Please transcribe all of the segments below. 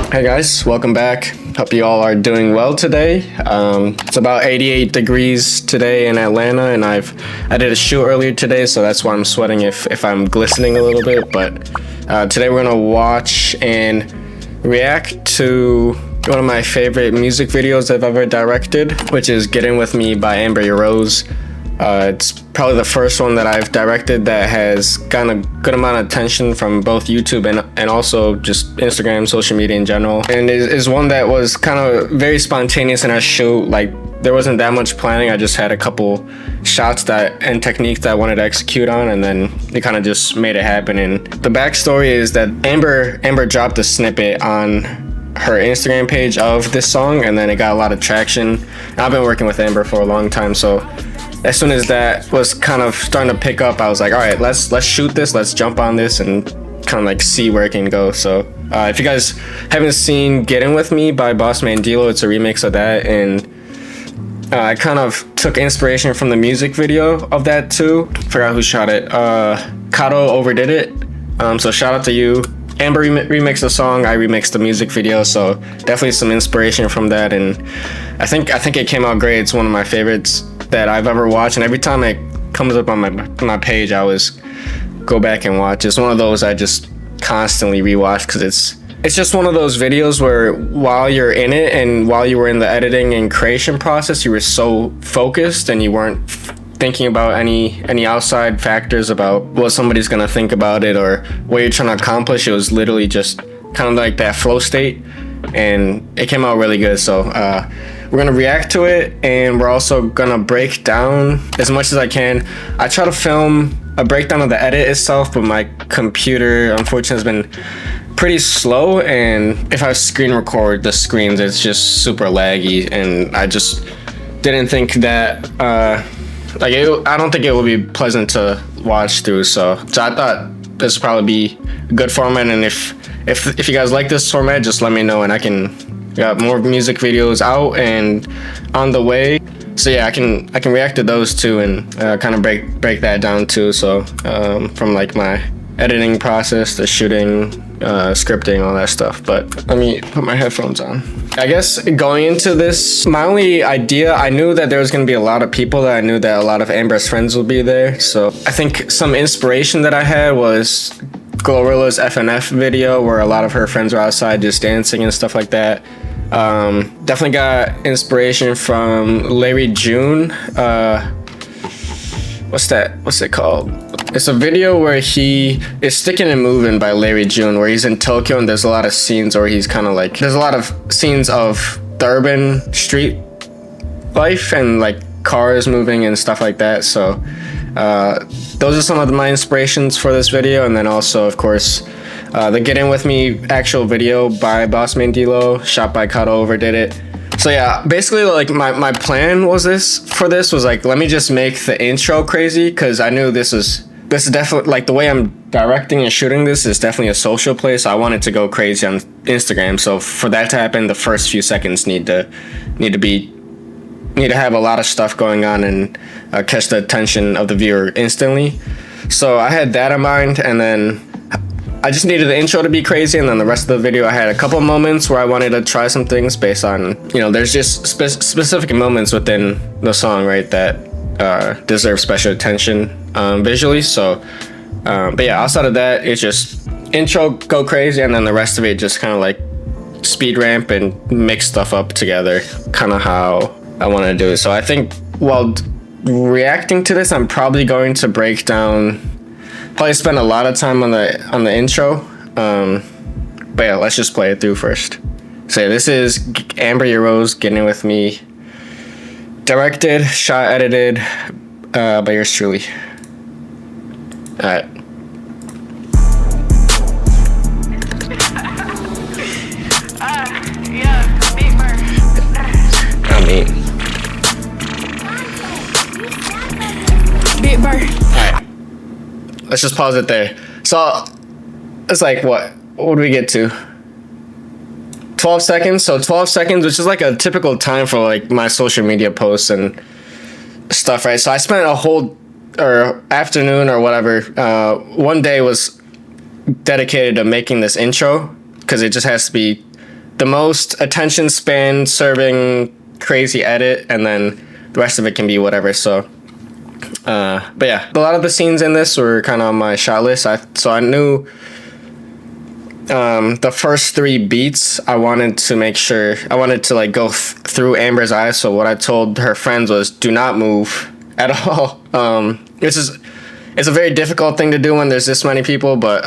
Hey guys, welcome back. Hope you all are doing well today. It's about 88 degrees today in Atlanta, and I did a shoot earlier today, so that's why I'm sweating if I'm glistening a little bit. But today we're gonna watch and react to one of my favorite music videos I've ever directed, which is "Get In With Me" by amberyourrose. It's probably the first one that I've directed that has gotten a good amount of attention from both YouTube and also just Instagram, social media in general. And is one that was kind of very spontaneous in our shoot. Like, there wasn't that much planning. I just had a couple shots and techniques that I wanted to execute on, and then it kind of just made it happen. And the backstory is that Amber dropped a snippet on her Instagram page of this song, and then it got a lot of traction. And I've been working with Amber for a long time, so as soon as that was kind of starting to pick up, I was like, all right, let's shoot this, let's jump on this and kind of like see where it can go. So if you guys haven't seen "Get In With Me" by bossman dlow, it's a remix of that, and I kind of took inspiration from the music video of that too. Forgot who shot it. Kato overdid it, so shout out to you. Amber remixed the song, I remixed the music video, so definitely some inspiration from that, and I think it came out great. It's one of my favorites that I've ever watched, and every time it comes up on my page, I always go back and watch. It's one of those I just constantly rewatch because it's just one of those videos where while you're in it and while you were in the editing and creation process, you were so focused and you weren't thinking about any outside factors about what somebody's gonna think about it or what you're trying to accomplish. It was literally just kind of like that flow state, and it came out really good. So we're gonna react to it, and we're also gonna break down as much as I can. I try to film a breakdown of the edit itself, but my computer unfortunately has been pretty slow, and if I screen record the screens, it's just super laggy, and I just didn't think that I don't think it would be pleasant to watch through. So I thought this would probably be a good format, and if you guys like this format, just let me know, and I can got more music videos out and on the way. So yeah, I can react to those too, and kind of break that down too. So from like my editing process, the shooting, scripting, all that stuff. But let me put my headphones on. I guess going into this, my only idea, I knew that there was going to be a lot of people, that I knew that a lot of Amber's friends would be there. So I think some inspiration that I had was Glorilla's FNF video, where a lot of her friends were outside just dancing and stuff like that. Definitely got inspiration from Larry June. What's it called? It's a video where he is Sticking and Moving by Larry June, where he's in Tokyo, and there's a lot of scenes where he's kind of like, there's a lot of scenes of the urban street life and like cars moving and stuff like that. So those are some of my inspirations for this video. And then also, of course, the "Get In With Me" actual video by bossman dlow, shot by Kato overdid it. So yeah, basically like my plan was was like, let me just make the intro crazy, because I knew this is definitely, like, the way I'm directing and shooting this is definitely a social play, so I wanted to go crazy on Instagram. So for that to happen, the first few seconds need to have a lot of stuff going on and catch the attention of the viewer instantly. So I had that in mind, and then I just needed the intro to be crazy, and then the rest of the video, I had a couple moments where I wanted to try some things based on, there's just specific moments within the song, right, that deserve special attention visually. So but yeah, outside of that, it's just intro, go crazy, and then the rest of it just kind of like speed ramp and mix stuff up together, kind of how I want to do it. So I think while reacting to this, I'm probably going to probably spend a lot of time on the intro, but yeah, let's just play it through first. So yeah, this is amberyourrose, "Get In With Me," directed, shot, edited by yours truly. All right. I mean, Big Bird. all right. Let's just pause it there. So it's like, what do we get to? 12 seconds. So 12 seconds, which is like a typical time for like my social media posts and stuff, right? So I spent a whole afternoon or whatever. One day was dedicated to making this intro, because it just has to be the most attention span serving crazy edit, and then the rest of it can be whatever. So but yeah, a lot of the scenes in this were kind of on my shot list. So I knew the first 3 beats I wanted to make sure I wanted to like go through Amber's eyes. So what I told her friends was, do not move at all. It's a very difficult thing to do when there's this many people, but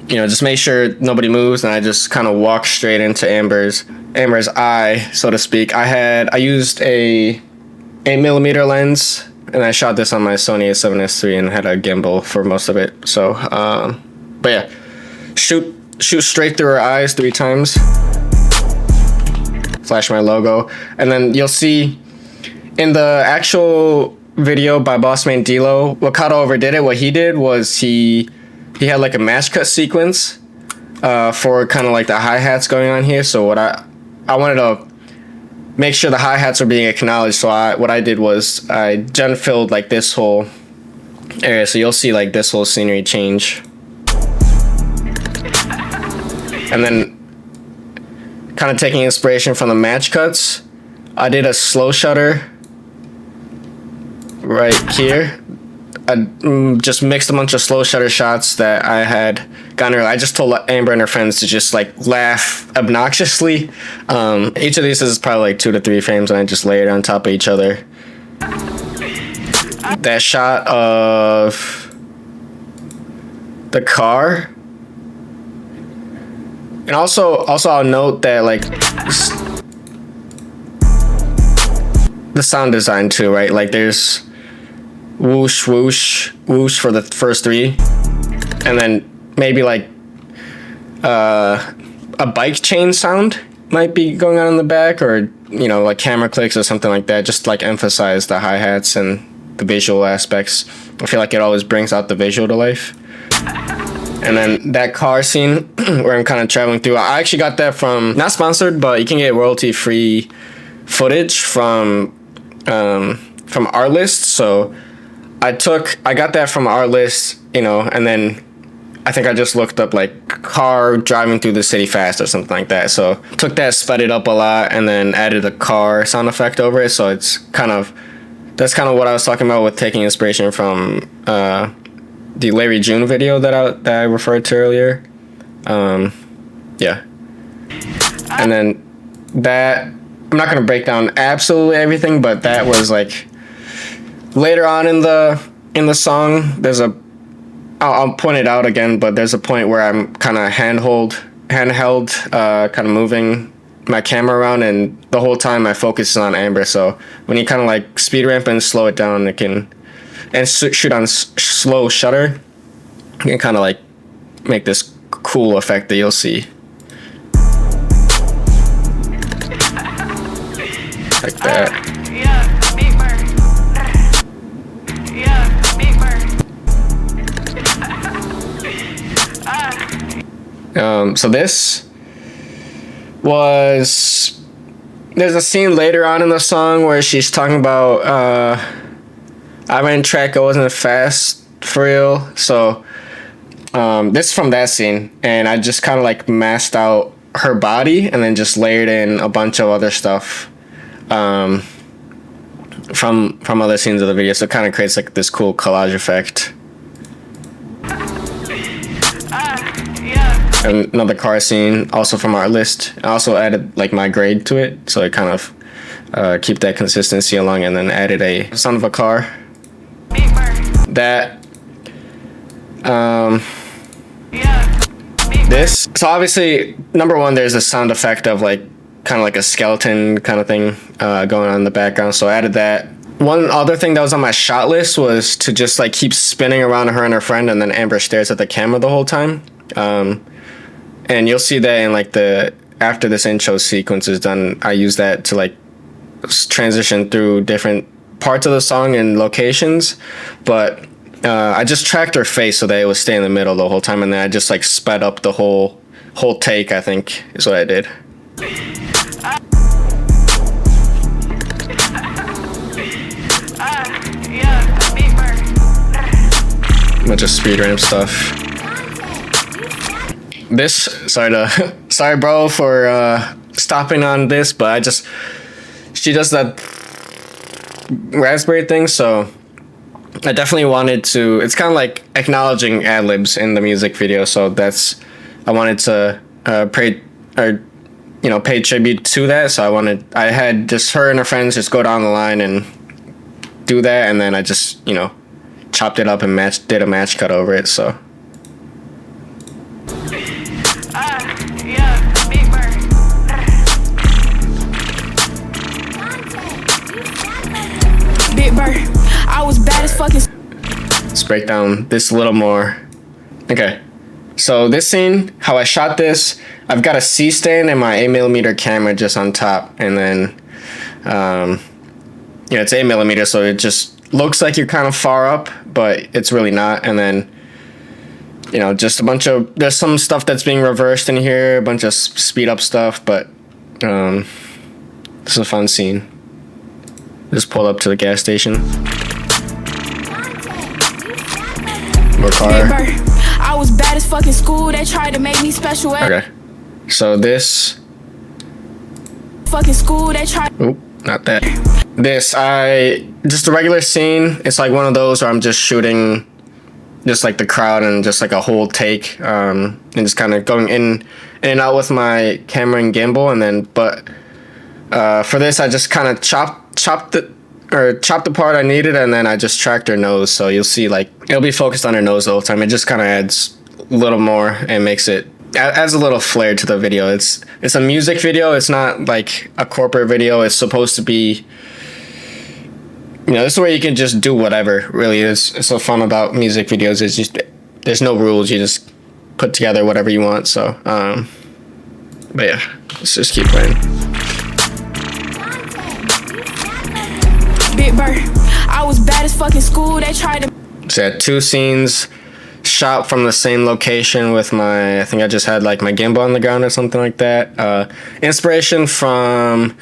just make sure nobody moves. And I just kind of walked straight into Amber's eye, so to speak. I used a 8mm lens, and I shot this on my Sony A7S III and had a gimbal for most of it. So but yeah, shoot straight through her eyes 3 times, flash my logo, and then you'll see in the actual video by bossman dlow, what Kato overdid it. What he did was he had like a match cut sequence for kind of like the hi-hats going on here. So what I wanted to make sure the hi-hats are being acknowledged. So what I did was I gen filled like this whole area, so you'll see like this whole scenery change. And then kind of taking inspiration from the match cuts, I did a slow shutter right here. I just mixed a bunch of slow shutter shots that I had gotten earlier. I just told Amber and her friends to just like laugh obnoxiously. Each of these is probably like 2 to 3 frames, and I just layered on top of each other. That shot of the car. And also I'll note that like the sound design too, right? Like there's whoosh, whoosh, whoosh for the first 3, and then maybe like a bike chain sound might be going on in the back, or like camera clicks or something like that, just like emphasize the hi-hats and the visual aspects. I feel like it always brings out the visual to life. And then that car scene where I'm kind of traveling through, I actually got that from, not sponsored, but you can get royalty-free footage from Artlist. So I got that from Artlist, and then I think I just looked up like car driving through the city fast or something like that. So took that, sped it up a lot, and then added a car sound effect over it. So that's kind of what I was talking about with taking inspiration from the Larry June video that I referred to earlier. Yeah. And then that, I'm not gonna break down absolutely everything, but that was like later on in the song. I'll point it out again, but there's a point where I'm kind of handheld, kind of moving my camera around, and the whole time my focus is on Amber. So when you kind of like speed ramp and slow it down, and shoot on slow shutter, you can kind of like make this cool effect that you'll see. Like that. So there's a scene later on in the song where she's talking about I ran track, I wasn't fast for real. So this is from that scene, and I just kind of like masked out her body and then just layered in a bunch of other stuff from other scenes of the video. So it kind of creates like this cool collage effect. And another car scene, also from Artlist. I also added like my grade to it, so it kind of keep that consistency along, and then added a sound of a car. That this. So obviously, number one, there's a sound effect of like kind of like a skeleton kind of thing going on in the background. So I added that. One other thing that was on my shot list was to just like keep spinning around her and her friend, and then Amber stares at the camera the whole time. And you'll see that in like after this intro sequence is done, I use that to like transition through different parts of the song and locations. But I just tracked her face so that it would stay in the middle the whole time, and then I just like sped up the whole take, I think is what I did. A bunch of speed ramp stuff. sorry bro for stopping on this, but she does that raspberry thing, so I definitely wanted to, it's kind of like acknowledging ad-libs in the music video, so I wanted to pay tribute to that. So I had just her and her friends just go down the line and do that, and then I just, chopped it up and did a match cut over it, so. Big Bird, I was bad as fucking. Let's break down this a little more. Okay, so this scene, how I shot this, I've got a C-stand and my 8mm camera just on top, and then, it's 8mm, so it just looks like you're kind of far up, but it's really not. And then, just there's some stuff that's being reversed in here, a bunch of speed up stuff, but this is a fun scene. Just pulled up to the gas station. More car. I was bad as fucking school. They tried to make me special ed. Okay. So this. Fucking school. They tried. Oop, not that. Just a regular scene. It's like one of those where I'm just shooting just like the crowd and just like a whole take. And just kind of going in and out with my camera and gimbal. And then, for this, I just kind of chopped the part I needed, and then I just tracked her nose, so you'll see like it'll be focused on her nose the whole time. It just kind of adds a little more and adds a little flair to the video. It's a music video. It's not like a corporate video. It's supposed to be, this is where you can just do whatever. Really, it's so fun about music videos. It's just there's no rules. You just put together whatever you want. So, but yeah, let's just keep playing. Big Bird, I was bad as fucking school. They tried to. So I had 2 scenes shot from the same location with I think I just had like my gimbal on the ground or something like that. Inspiration from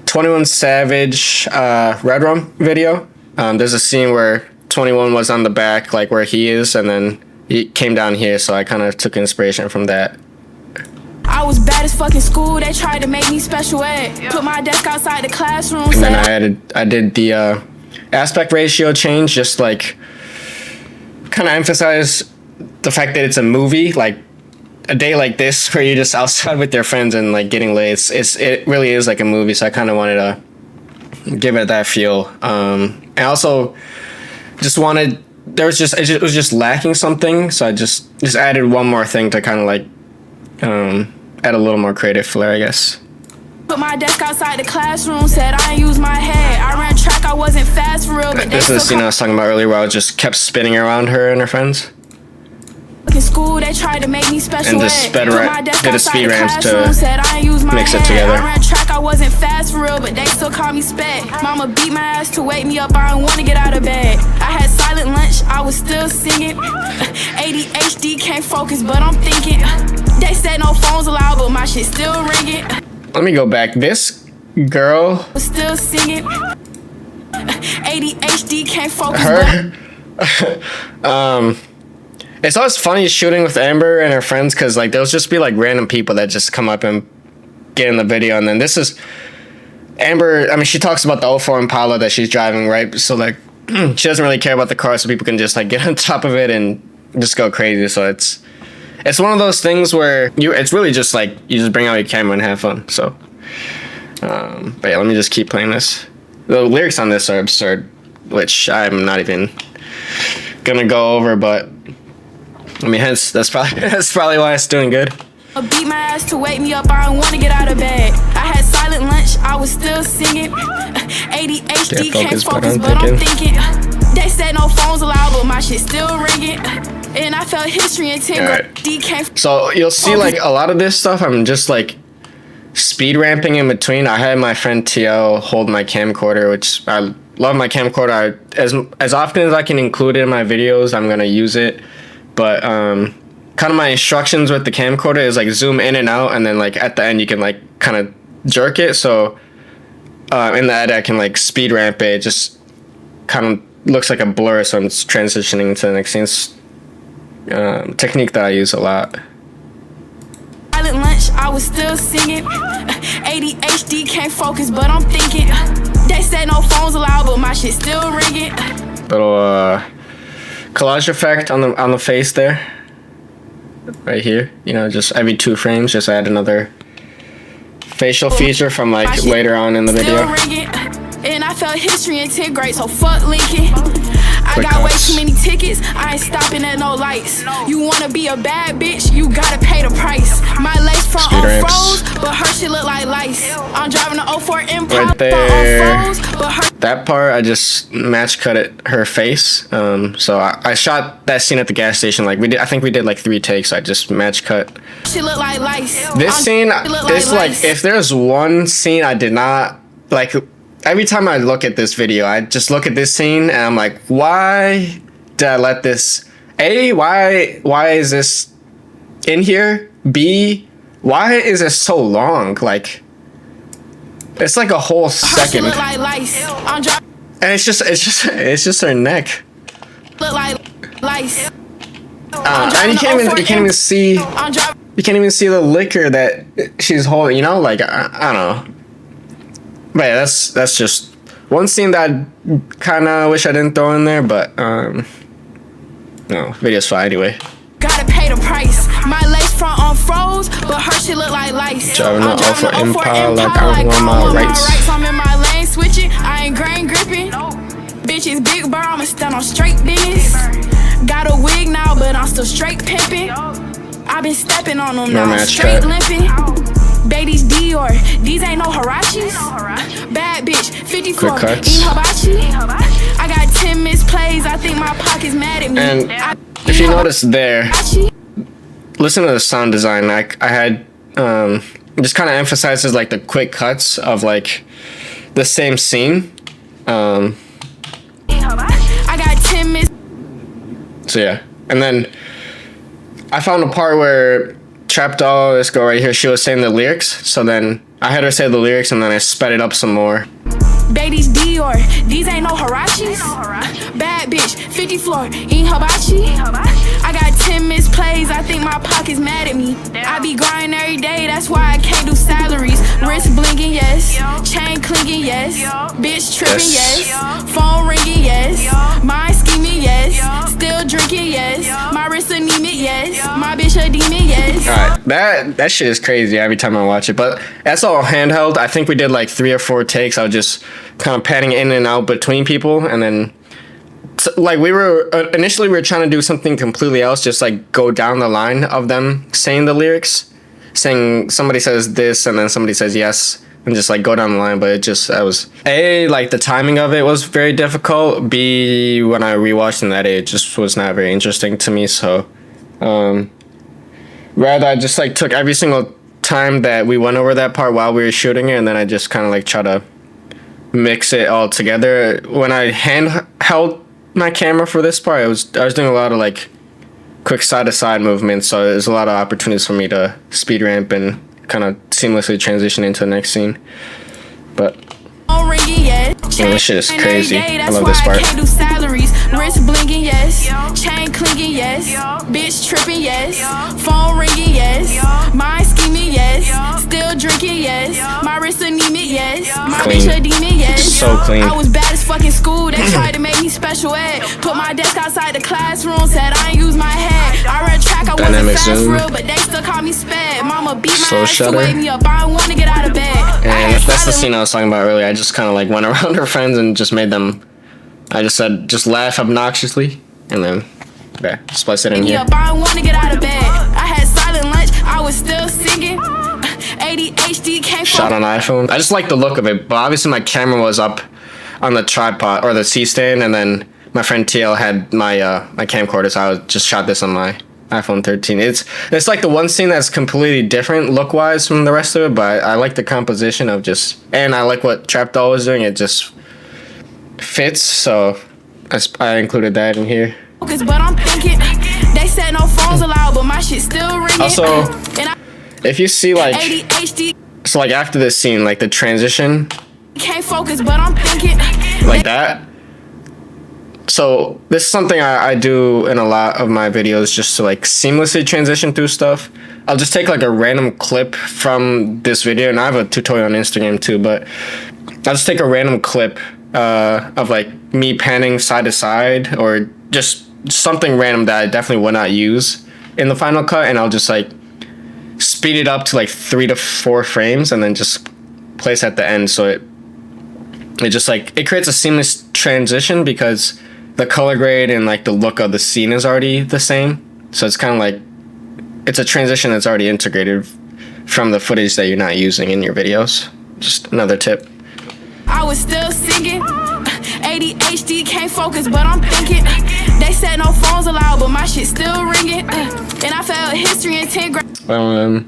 21 Savage Red Rum video. There's a scene where 21 was on the back, like where he is, and then he came down here, so I kind of took inspiration from that. I was bad as fucking school. They tried to make me special ed. Put my desk outside the classroom. And then I did the aspect ratio change, just like kind of emphasize the fact that it's a movie, like a day like this where you're just outside with your friends and like getting laid. It really is like a movie, so I kind of wanted to give it that feel. And also just wanted, it was just lacking something, so I just added one more thing to kind of like add a little more creative flair, I guess. Put my desk outside the classroom, said I ain't use my head. I ran track, I wasn't fast for real, but this is the scene I was talking about earlier, where I just kept spinning around her and her friends. In school, they tried to make me special and just did a speed ramp to said I ain't use my mix it head. together. I ran track, I wasn't fast for real, but they still call me spec. Mama beat my ass to wake me up, I didn't want to get out of bed. I had silent lunch, I was still singing. ADHD can't focus, but I'm thinking. They said no phones allowed, but my shit still ringing. Let me go back. This girl was still singing. ADHD can't focus. It's always funny shooting with Amber and her friends, because like there'll just be like random people that just come up and get in the video, and then this is Amber. I mean, she talks about the 04 Impala that she's driving, right? So like she doesn't really care about the car, so people can just like get on top of it and just go crazy. So it's one of those things where it's really just like you just bring out your camera and have fun. So but yeah, let me just keep playing this. The lyrics on this are absurd, which I'm not even gonna go over, but I mean, hence that's probably why it's doing good. Beat my ass to wake me up, I didn't want to get out of bed. I had silent lunch, I was still singing. ADHD can't focus, but I'm thinking. They said no phones allowed, but my shit still ringing. And I felt history and right. So you'll see like a lot of this stuff, I'm just like speed ramping in between. I had my friend TL hold my camcorder, which I love my camcorder. As often as I can include it in my videos, I'm gonna use it. But kind of my instructions with the camcorder is like zoom in and out, and then like at the end you can like kind of jerk it. So in the edit I can like speed ramp it. It just kind of looks like a blur, so I'm transitioning to the next scene. Technique that I use a lot. lunch, I was still singing. ADHD can't focus, but I'm thinking. They said no phones allowed, but my shit still ringing. Little collage effect on the face there, right here. You know, just every 2 frames, just add another facial feature from like later on in the video. And I felt history in 10th grade, so fuck Lincoln. I got way too many tickets, I ain't stopping at no lights. You wanna be a bad bitch, you gotta pay the price. My lace front on froze, but her shit look like lice. I'm driving the 04 Impala right there. on froze, but her that part I just match cut it her face. So I shot that scene at the gas station. Like I think we did like 3 takes. I just match cut. She look like lice. This scene, it's like if there's one scene I did not like. Every time I look at this video, I just look at this scene and I'm like, why did I let this? A, why is this in here? B, why is it so long? Like, it's like a whole second. And it's just her neck. Look like lice. And you can't even see the liquor that she's holding. You know, like I don't know. But yeah, that's just one scene that I kind of wish I didn't throw in there, but no, video's fine anyway. Gotta pay the price. My lace front on froze, but her shit look like lice. Driving the 04 Impala like I want my rights. I'm in my lane switching, I ain't grain gripping. Bitches big bar, I'ma stand on straight business. Got a wig now, but I'm still straight pimping. I been stepping on them now, straight limping. Baby's Dior, these ain't no Harachis. Bad bitch, 54, eat hibachi. I got 10 misplays, I think my pocket's mad at me. And if you notice there, listen to the sound design. I had just kind of emphasizes like the quick cuts of like the same scene. I got 10 mis. So yeah, and then I found a part where Trap Doll, this girl right here, she was saying the lyrics. So then I had her say the lyrics and then I sped it up some more. Baby's Dior, these ain't no Harachis. Bad bitch, 50 floor, eat hibachi. I got 10 misplays, I think my pocket's mad at me. I be grinding every day, that's why I can't do salaries. Wrist blinking, yes. Chain clinking, yes. Bitch tripping, yes. Phone ringing, yes. Mind scheming, yes. Still drinking, yes. My wrist anemic, yes. My bitch a demon, yes. Alright, that shit is crazy every time I watch it, but that's all handheld. I think we did like 3 or 4 takes. I was just kind of panning in and out between people, and then like we were initially we were trying to do something completely else, just like go down the line of them saying the lyrics, saying somebody says this and then somebody says yes, and just like go down the line. But I was A, like the timing of it was very difficult. B, when I rewatched that, it just was not very interesting to me. So rather I just like took every single time that we went over that part while we were shooting it, and then I just kind of like try to mix it all together. When I handheld my camera for this part, I was doing a lot of like quick side to side movements, so there's a lot of opportunities for me to speed ramp and kind of seamlessly transition into the next scene. But this shit is crazy. I love this part. Wrist blinking, yes. Chain clinking, yes. Bitch tripping, yes. Phone ringing, yes. Mind scheming, yes. Still drinking, yes. My wrist anemic, yes. My bitch a demon, yes. So clean. I was bad as fucking school. They tried to make me special ed. Put my desk outside the classroom. Said I ain't use my head. I read track. I wasn't fast real, but they still call me sped. Mama beat my ass to wake me up. I don't want to get out of bed. And that's the scene I was talking about earlier. I just kind of like went around her friends and just made them. I just said, just laugh obnoxiously, and then, yeah, splice it in here. I don't want to get out of bed. I had silent lunch, I was still singing. ADHD came shot on iPhone. I just like the look of it, but obviously my camera was up on the tripod, or the C-stand, and then my friend TL had my my camcorder, so I just shot this on my iPhone 13. It's like the one scene that's completely different look-wise from the rest of it, but I like the composition of just, and I like what Trap Doll was doing. It just fits, so I included that in here. But I'm thinking, they said no phones allowed, but my shit still ringing. Also, if you see like, so like after this scene, like the transition, can't focus, but I'm thinking like that. So this is something I do in a lot of my videos, just to like seamlessly transition through stuff. I'll just take like a random clip from this video, and I have a tutorial on Instagram too, but I'll just take a random clip of like me panning side to side, or just something random that I definitely would not use in the Final Cut, and I'll just like speed it up to like 3 to 4 frames and then just place at the end, so it just like it creates a seamless transition because the color grade and like the look of the scene is already the same. So it's kind of like it's a transition that's already integrated from the footage that you're not using in your videos. Just another tip. I was still singing. ADHD can't focus, but I'm thinking. They said no phones allowed, but my shit still ringing. And I failed history in 10th grade.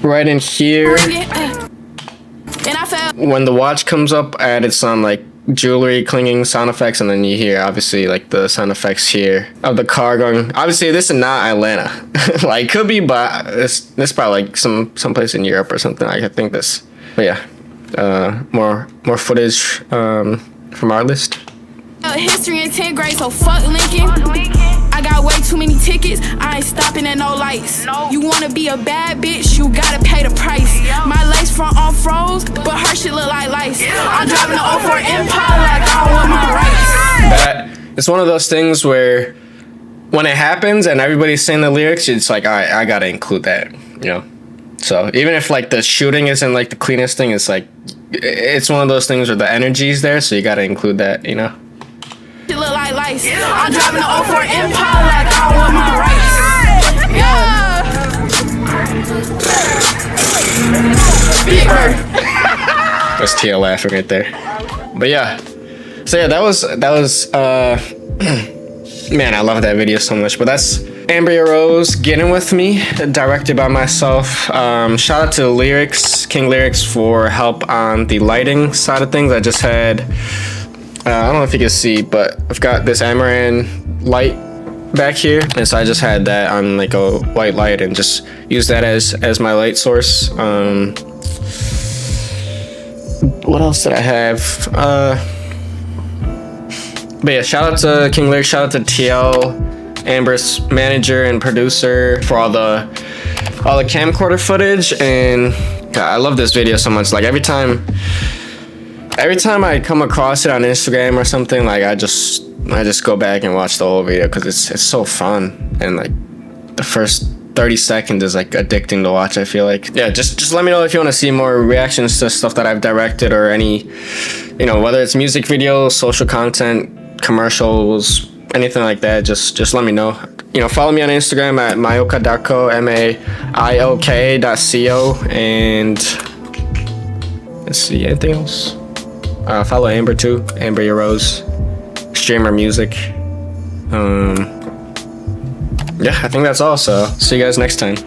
Right in here, and I failed. When the watch comes up, I added some like jewelry clinging sound effects, and then you hear obviously like the sound effects here of the car going. Obviously this is not Atlanta. Like could be, but this probably like someplace in Europe or something. Like I think this. But yeah, more footage from our list. History in 10th grade, so fuck Lincoln. I got way too many tickets, I ain't stopping at no lights. You wanna be a bad bitch, you gotta pay the price. My lace front on froze, but her shit look like lice. I'm driving the 04 Impala like I want my rights. That it's one of those things where when it happens and everybody's saying the lyrics, it's like, all right, I gotta include that, you know. So even if like the shooting isn't like the cleanest thing, it's like it's one of those things where the energy's there, so you gotta include that, you know. It look like lice. I'm driving the 04 Impala like I want my rights. Yeah. That's Tia laughing right there. But yeah. So yeah, that was man, I love that video so much. But that's Amberyourrose, Getting With Me, directed by myself. Shout out to Lyrics, King Lyrics, for help on the lighting side of things. I just had I don't know if you can see, but I've got this Amaran light back here, and so I just had that on like a white light and just use that as my light source. What else did I have? But yeah, shout out to King Lyrics, shout out to TL, Amber's manager and producer, for all the camcorder footage. And God, I love this video so much. Like every time I come across it on Instagram or something, like I just go back and watch the whole video because it's so fun, and like the first 30 seconds is like addicting to watch, I feel like. Yeah, just let me know if you want to see more reactions to stuff that I've directed, or any, you know, whether it's music videos, social content, commercials, anything like that. Just let me know. You know, follow me on Instagram at maioka.co, maioka.co, and let's see, anything else? Follow Amber too, amberyourrose, streamer music. Yeah, I think that's all, so see you guys next time.